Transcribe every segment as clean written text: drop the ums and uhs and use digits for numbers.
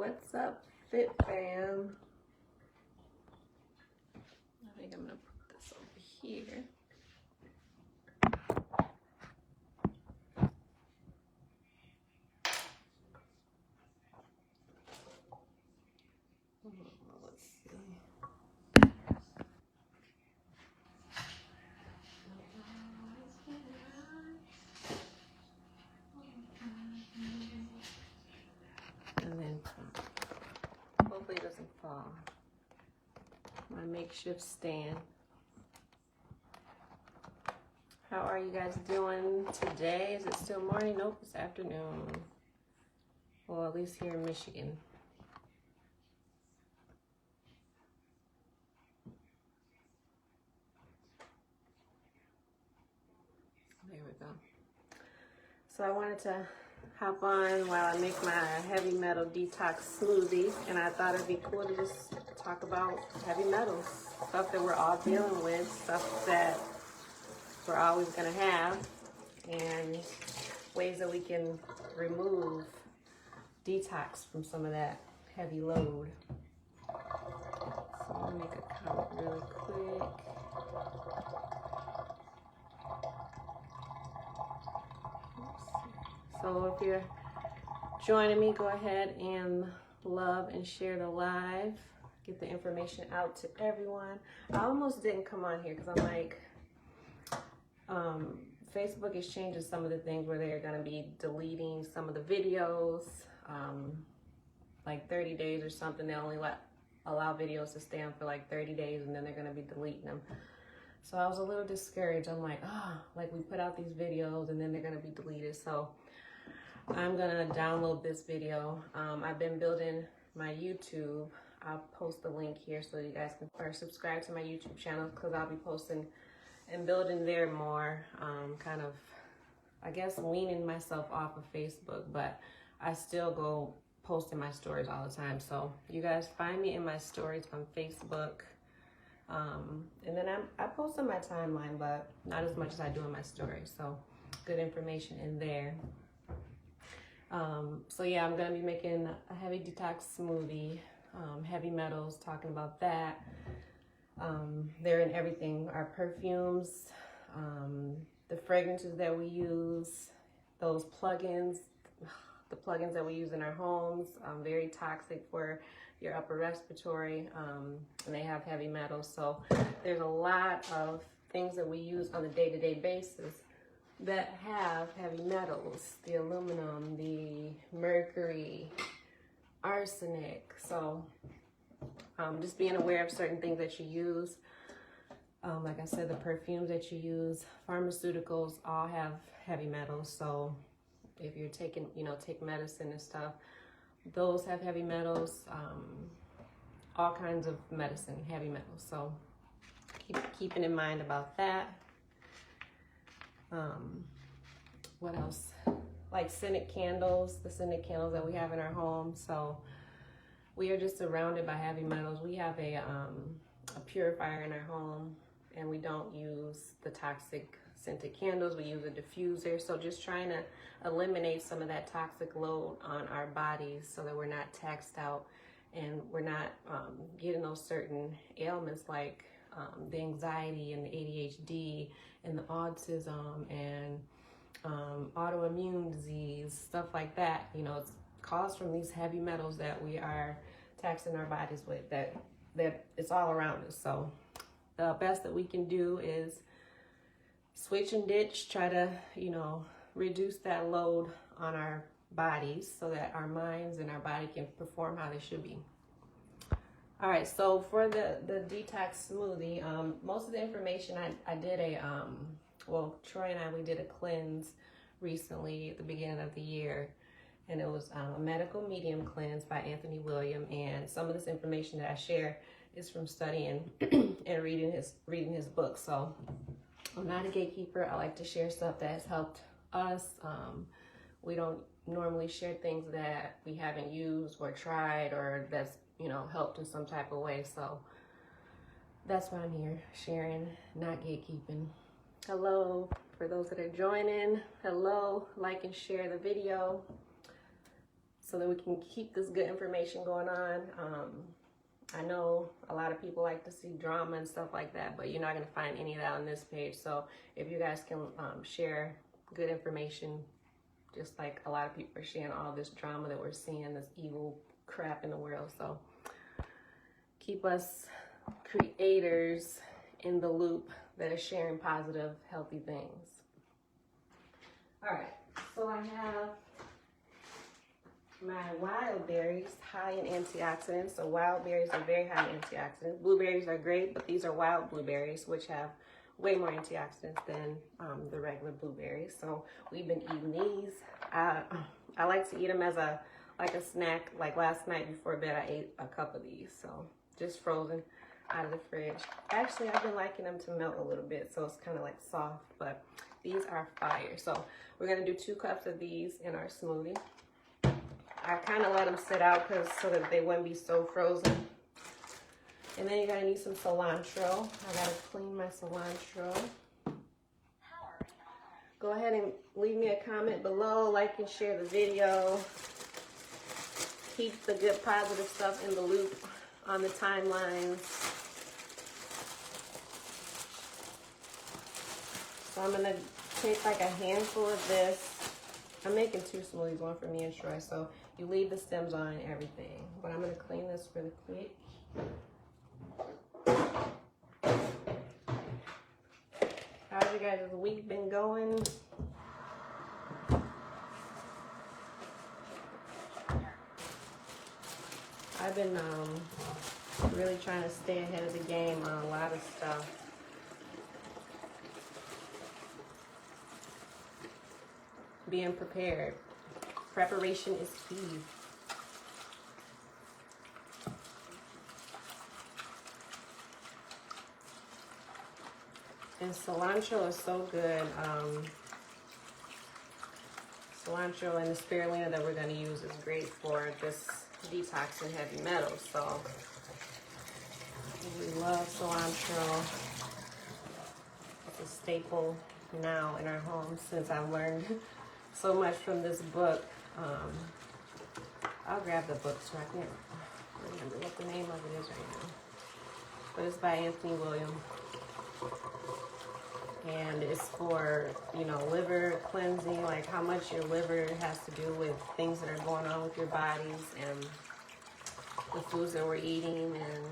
What's up, Fit Fam? I think I'm gonna put this over here. Let's see. And then hopefully it doesn't fall. My makeshift stand. How are you guys doing today? Is it still morning? Nope, it's afternoon. Well, at least here in Michigan. There we go. So I wanted to hop on while I make my heavy metal detox smoothie, and I thought it'd be cool to just talk about heavy metals, stuff that we're all dealing with, stuff that we're always gonna have, and ways that we can remove, detox from some of that heavy load. So I'm gonna make a comment really quick. So if you're joining me, go ahead and love and share the live. Get the information out to everyone. I almost didn't come on here because I'm like, Facebook is changing some of the things where they're going to be deleting some of the videos, like 30 days or something. They only allow videos to stay on for like 30 days and then they're going to be deleting them. So I was a little discouraged. I'm like, like we put out these videos and then they're going to be deleted. So I'm gonna download this video. I've been building my YouTube. I'll post the link here so you guys can subscribe to my YouTube channel, because I'll be posting and building there more, kind of, I guess, weaning myself off of Facebook, but I still go posting my stories all the time. So you guys find me in my stories on Facebook. And then I post on my timeline, but not as much as I do in my stories. So good information in there. So yeah, I'm gonna be making a heavy detox smoothie, heavy metals, talking about that. They're in everything, our perfumes, the fragrances that we use, those plugins, the plugins that we use in our homes, very toxic for your upper respiratory, and they have heavy metals. So there's a lot of things that we use on a day-to-day basis that have heavy metals, the aluminum, the mercury, arsenic. So just being aware of certain things that you use. Like I said, the perfumes that you use, pharmaceuticals, all have heavy metals. So if you're taking, take medicine and stuff, those have heavy metals. All kinds of medicine, heavy metals. So keeping in mind about that. What else? Like scented candles, the scented candles that we have in our home. So we are just surrounded by heavy metals. We have a purifier in our home, and we don't use the toxic scented candles. We use a diffuser. So just trying to eliminate some of that toxic load on our bodies so that we're not taxed out and we're not getting those certain ailments like the anxiety and the ADHD and the autism and autoimmune disease, stuff like that. It's caused from these heavy metals that we are taxing our bodies with, that it's all around us. So the best that we can do is switch and ditch, try to, reduce that load on our bodies so that our minds and our body can perform how they should be. All right, so for the detox smoothie, most of the information I did Troy and I, we did a cleanse recently at the beginning of the year, and it was a medical medium cleanse by Anthony William, and some of this information that I share is from studying and reading his book. So I'm not a gatekeeper. I like to share stuff that has helped us. We don't normally share things that we haven't used or tried or that's helped in some type of way. So that's why I'm here, sharing, not gatekeeping. Hello, for those that are joining, hello, like and share the video. so that we can keep this good information going on. I know a lot of people like to see drama and stuff like that, but you're not going to find any of that on this page. So if you guys can share good information, just like a lot of people are sharing all this drama that we're seeing, this evil crap in the world. So keep us creators in the loop that are sharing positive, healthy things. All right, so I have my wild berries, high in antioxidants. So wild berries are very high in antioxidants. Blueberries are great, but these are wild blueberries, which have way more antioxidants than the regular blueberries. So we've been eating these. I like to eat them as a snack. Like last night before bed, I ate a cup of these. So just frozen out of the fridge. Actually, I've been liking them to melt a little bit, so it's kind of like soft, but these are fire. So we're gonna do 2 cups of these in our smoothie. I kind of let them sit out so that they wouldn't be so frozen. And then you're gonna need some cilantro. I gotta clean my cilantro. Go ahead and leave me a comment below, like and share the video. Keep the good positive stuff in the loop on the timelines. So I'm gonna take like a handful of this. I'm making 2 smoothies, one for me and Troy, so you leave the stems on and everything. But I'm gonna clean this really quick. How's you guys' week been going? I've been really trying to stay ahead of the game on a lot of stuff. Being prepared. Preparation is key. And cilantro is so good. Cilantro and the spirulina that we're going to use is great for this detox and heavy metals. So we love cilantro. It's a staple now in our home since I've learned so much from this book. I'll grab the book so I can't remember what the name of it is right now. But it's by Anthony William. And it's for, you know, liver cleansing, like how much your liver has to do with things that are going on with your bodies and the foods that we're eating and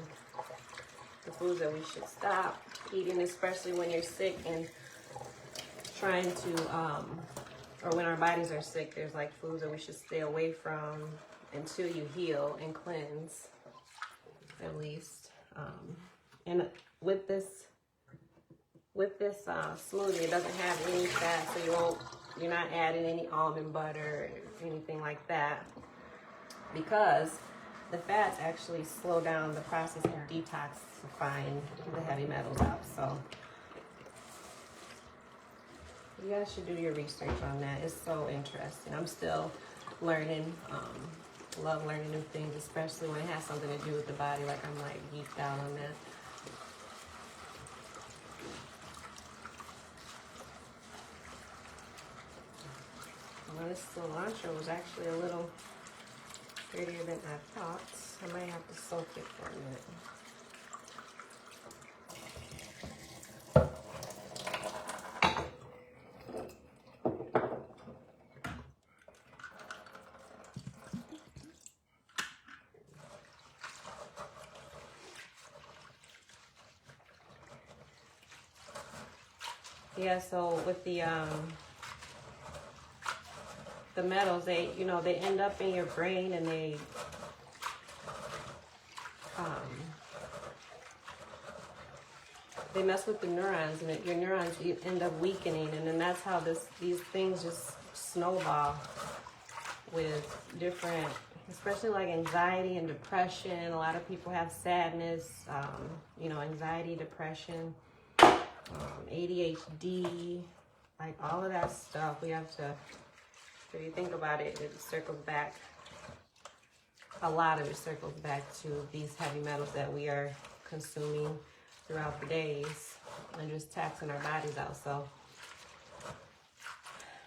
the foods that we should stop eating, especially when you're sick and trying to, or when our bodies are sick, there's like foods that we should stay away from until you heal and cleanse, at least. And with this smoothie, it doesn't have any fat, so you're not adding any almond butter or anything like that, because the fats actually slow down the process of detoxifying the heavy metals out. So you guys should do your research on that. It's so interesting. I'm still learning. Love learning new things, especially when it has something to do with the body. Like I'm like geeked out on that. Well, this cilantro was actually a little prettier than I thought. I might have to soak it for a minute. Yeah, so with the metals, they end up in your brain, and they mess with the neurons, and your neurons end up weakening, and then that's how these things just snowball with different, especially like anxiety and depression. A lot of people have sadness, anxiety, depression, ADHD, like all of that stuff. We have to, if you think about it, it circles back. A lot of it circles back to these heavy metals that we are consuming throughout the days and just taxing our bodies out. So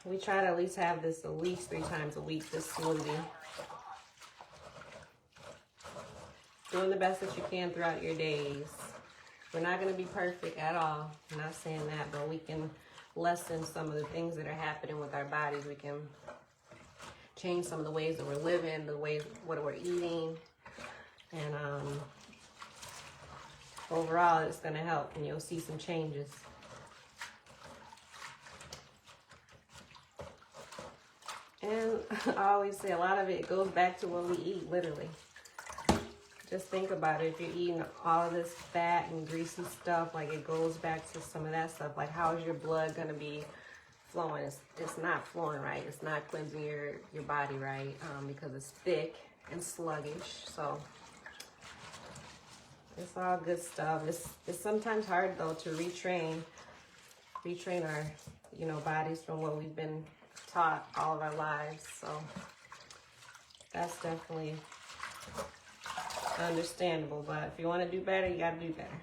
we try to at least have this at least 3 times a week, this smoothie. doing the best that you can throughout your days. We're not going to be perfect at all. I'm not saying that, but we can lessen some of the things that are happening with our bodies. We can change some of the ways that we're living, the ways what we're eating, and overall it's going to help, and you'll see some changes. And I always say a lot of it goes back to what we eat, literally. Just think about it. If you're eating all of this fat and greasy stuff, like it goes back to some of that stuff. Like, how is your blood going to be flowing? It's not flowing right. It's not cleansing your body right, because it's thick and sluggish. So it's all good stuff. It's sometimes hard, though, to retrain our, you know, bodies from what we've been taught all of our lives. So that's definitely understandable. But if you want to do better, you got to do better.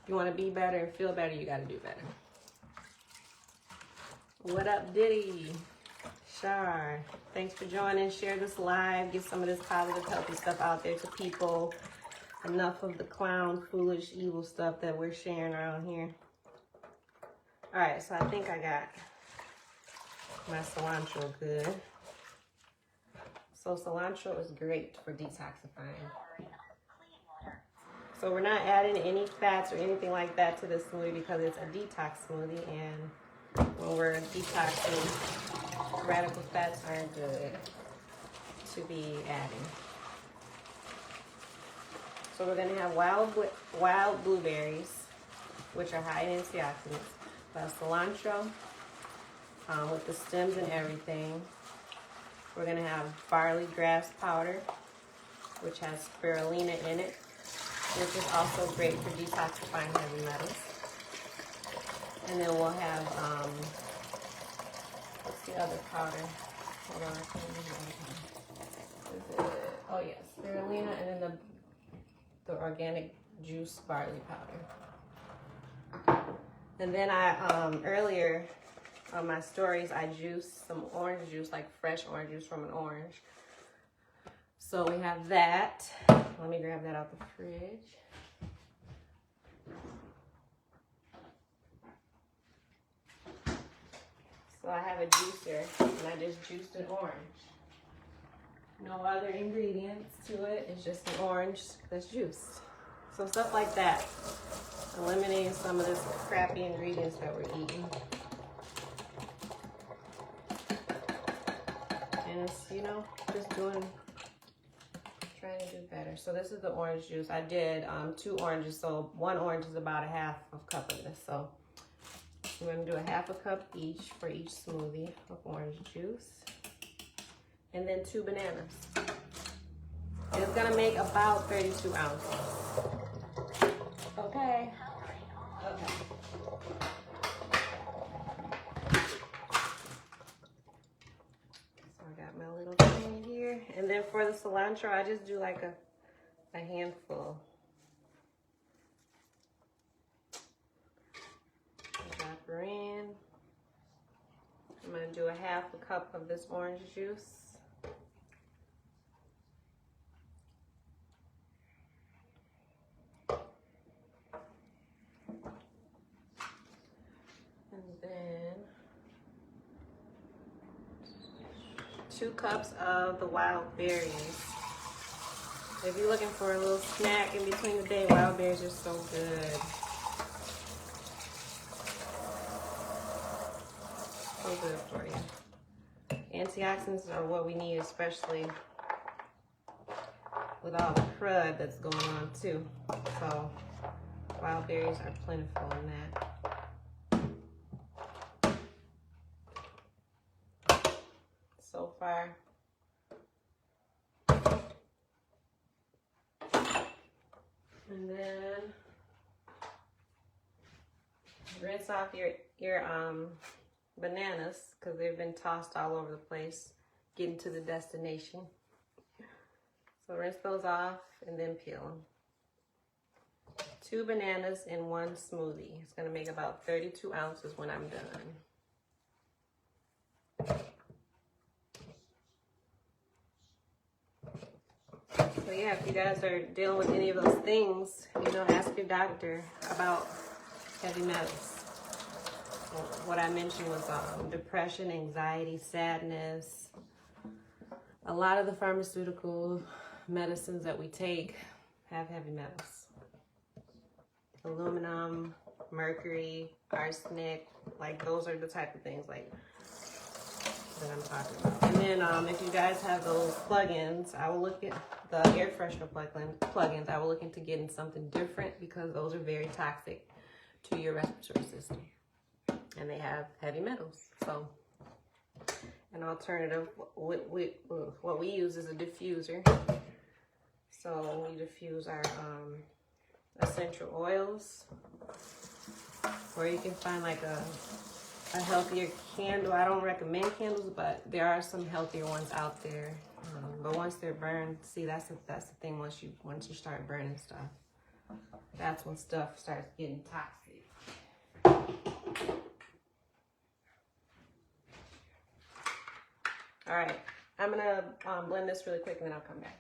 If you want to be better and feel better, you got to do better. What up, Diddy? Shar, thanks for joining. Share this live. Get some of this positive, healthy stuff out there to people. Enough of the clown, foolish, evil stuff that we're sharing around here. All right, so I think I got my cilantro good. So cilantro is great for detoxifying. So we're not adding any fats or anything like that to this smoothie because it's a detox smoothie, and when we're detoxing, radical fats aren't good to be adding. So we're gonna have wild blueberries, which are high in antioxidants. Cilantro, with the stems and everything. We're gonna have barley grass powder, which has spirulina in it, which is also great for detoxifying heavy metals. And then we'll have, what's the other powder? Hold on, oh yes, spirulina, and then the organic juice barley powder. And then I, earlier on my stories, I juiced some orange juice, like fresh orange juice from an orange. So we have that. Let me grab that out the fridge. So I have a juicer, and I just juiced an orange. No other ingredients to it. It's just an orange that's juiced. So stuff like that. Eliminating some of this crappy ingredients that we're eating. And it's, you know, just trying to do better. So this is the orange juice. I did 2 oranges, so 1 orange is about a half of cup of this. So I'm gonna do a half a cup each for each smoothie of orange juice. And then 2 bananas. And it's gonna make about 32 ounces. Okay. Okay. So I got my little thing here. And then for the cilantro, I just do like a handful. Drop her in. I'm gonna do a half a cup of this orange juice. And then 2 cups of the wild berries. If you're looking for a little snack in between the day, wild berries are so good. So good for you. Antioxidants are what we need, especially with all the crud that's going on too. So wild berries are plentiful in that. So far. And then rinse off your bananas because they've been tossed all over the place getting to the destination. So rinse those off and then peel them. 2 bananas in 1 smoothie. It's going to make about 32 ounces when I'm done. So yeah, if you guys are dealing with any of those things, you know, ask your doctor about heavy metals. So what I mentioned was depression, anxiety, sadness. A lot of the pharmaceutical medicines that we take have heavy metals. Aluminum, mercury, arsenic, like those are the type of things like that I'm talking about. And then if you guys have those plugins, I will look at the air freshener plugins. I will look into getting something different because those are very toxic to your respiratory system. And they have heavy metals. So an alternative, what we use is a diffuser. So we diffuse our essential oils, or you can find like a healthier candle. I don't recommend candles, but there are some healthier ones out there. But once they're burned, see, that's the thing. Once you start burning stuff, that's when stuff starts getting toxic. All right, I'm gonna blend this really quick and then I'll come back.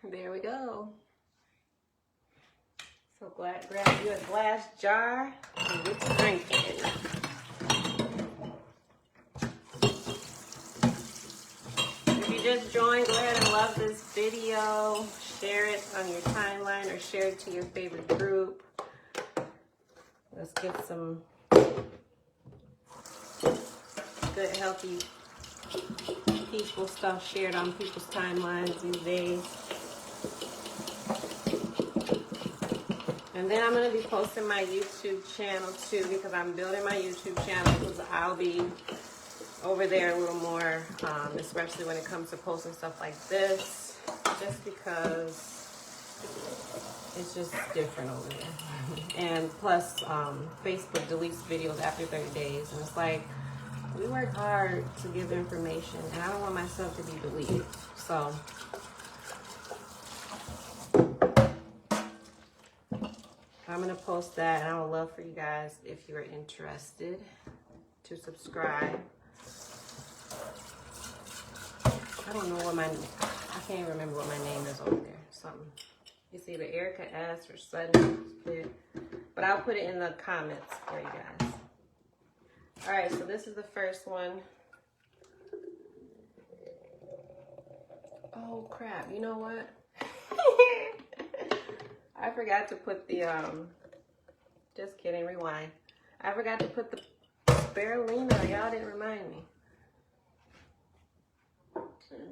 There we go. So grab you a glass jar and get to drinking. If you just joined, go ahead and love this video. Share it on your timeline or share it to your favorite group. Let's get some good, healthy, peaceful stuff shared on people's timelines these days. And then I'm going to be posting my YouTube channel too, because I'm building my YouTube channel, because I'll be over there a little more, especially when it comes to posting stuff like this, just because it's just different over there. And plus, Facebook deletes videos after 30 days, and it's like, we work hard to give information, and I don't want myself to be deleted. So I'm going to post that, and I would love for you guys, if you're interested, to subscribe. I don't know what I can't remember what my name is over there. Something. It's either Erica S or Sudden Split. But I'll put it in the comments for you guys. Alright, so this is the first one. Oh crap, you know what? I forgot to put the, just kidding, rewind. I forgot to put the spirulina. Y'all didn't remind me.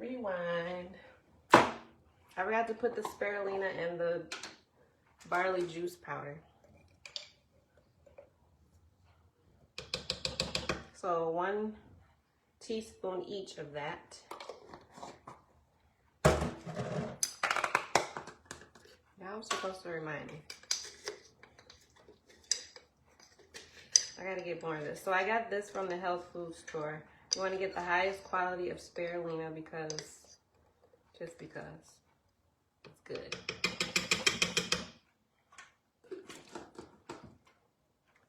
Rewind. I forgot to put the spirulina and the barley juice powder. So 1 teaspoon each of that. Y'all was supposed to remind me. I gotta get more of this. So I got this from the health food store. You want to get the highest quality of spirulina just because it's good.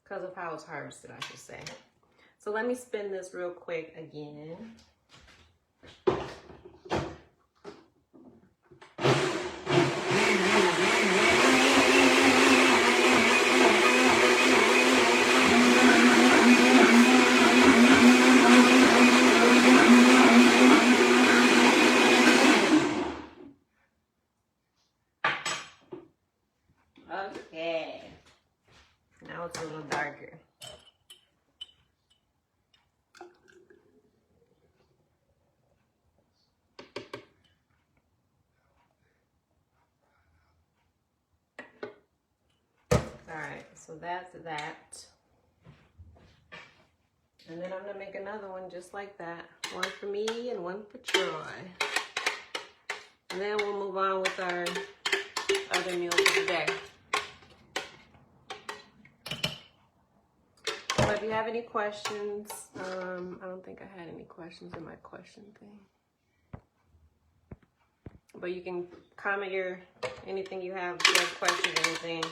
Because of how it's harvested, I should say. So let me spin this real quick again. So that's that. And then I'm gonna make another one just like that. One for me and one for Troy. And then we'll move on with our other meal for the day. So if you have any questions, I don't think I had any questions in my question thing. But you can comment anything you have, if you have questions, anything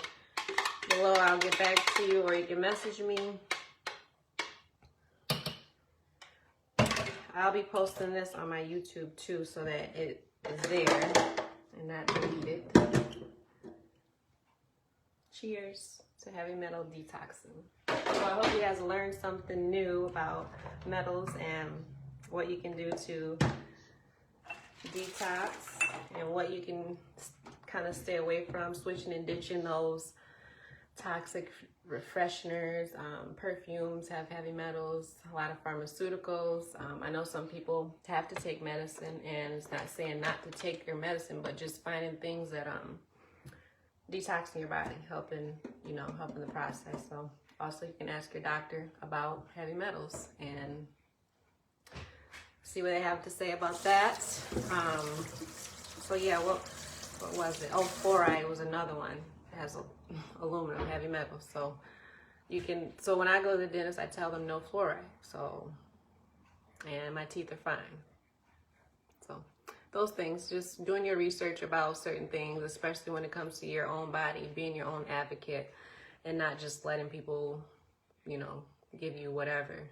below, I'll get back to you, or you can message me. I'll be posting this on my YouTube too, so that it is there and not deleted. Cheers to heavy metal detoxing. So I hope you guys learned something new about metals and what you can do to detox and what you can kind of stay away from, switching and ditching those toxic refresheners. Perfumes have heavy metals, a lot of pharmaceuticals. I know some people have to take medicine, and it's not saying not to take your medicine, but just finding things that detoxing your body, helping the process. So also you can ask your doctor about heavy metals and see what they have to say about that. So yeah, what was it? Oh, fluoride was another one. It has aluminum, heavy metal. So so when I go to the dentist, I tell them no fluoride. So, and my teeth are fine. So those things, just doing your research about certain things, especially when it comes to your own body, being your own advocate and not just letting people, give you whatever.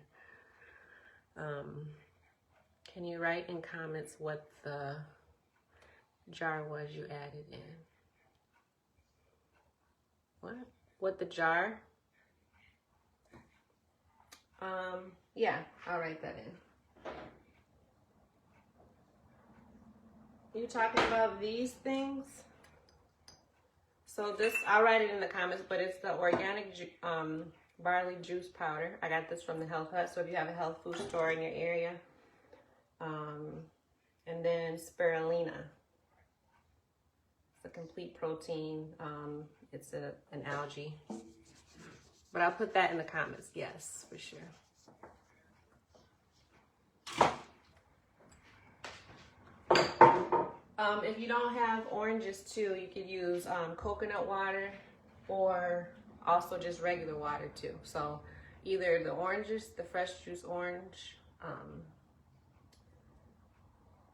Can you write in comments what the jar was you added in? What the jar? Yeah, I'll write that in. You talking about these things? So this, I'll write it in the comments, but it's the organic barley juice powder. I got this from the Health Hut, so if you have a health food store in your area. And then spirulina. It's a complete protein. It's an algae. But I'll put that in the comments, yes, for sure. If you don't have oranges too, you could use coconut water or also just regular water too. So either the oranges, the fresh juice orange,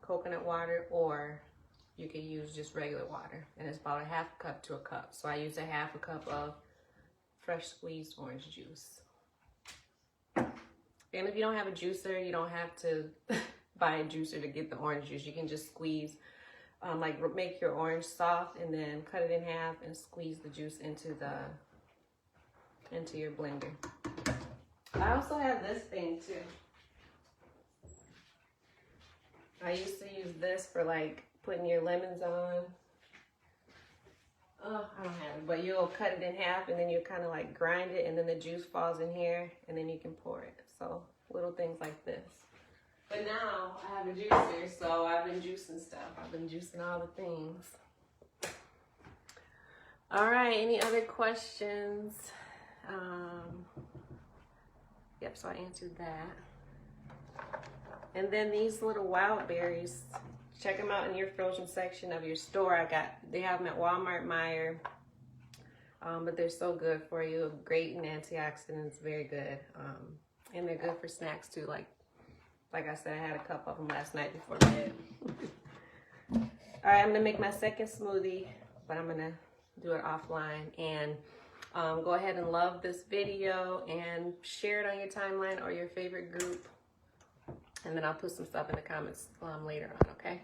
coconut water, or you could use just regular water. And it's about a half cup to a cup. So I use a half a cup of fresh squeezed orange juice. And if you don't have a juicer, you don't have to buy a juicer to get the orange juice. You can just squeeze, make your orange soft and then cut it in half and squeeze the juice into your blender. I also have this thing too. I used to use this for putting your lemons on. Oh, I don't have it, but you'll cut it in half and then you kind of grind it and then the juice falls in here and then you can pour it. So little things like this. But now I have a juicer, so I've been juicing stuff. I've been juicing all the things. All right, any other questions? Yep, so I answered that. And then these little wild berries, check them out in your frozen section of your store. They have them at Walmart, Meijer, but they're so good for you. Great in antioxidants, very good. And they're good for snacks too. Like I said, I had a cup of them last night before bed. All right, I'm gonna make my second smoothie, but I'm gonna do it offline. And go ahead and love this video and share it on your timeline or your favorite group. And then I'll put some stuff in the comments later on, okay?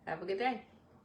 Have a good day.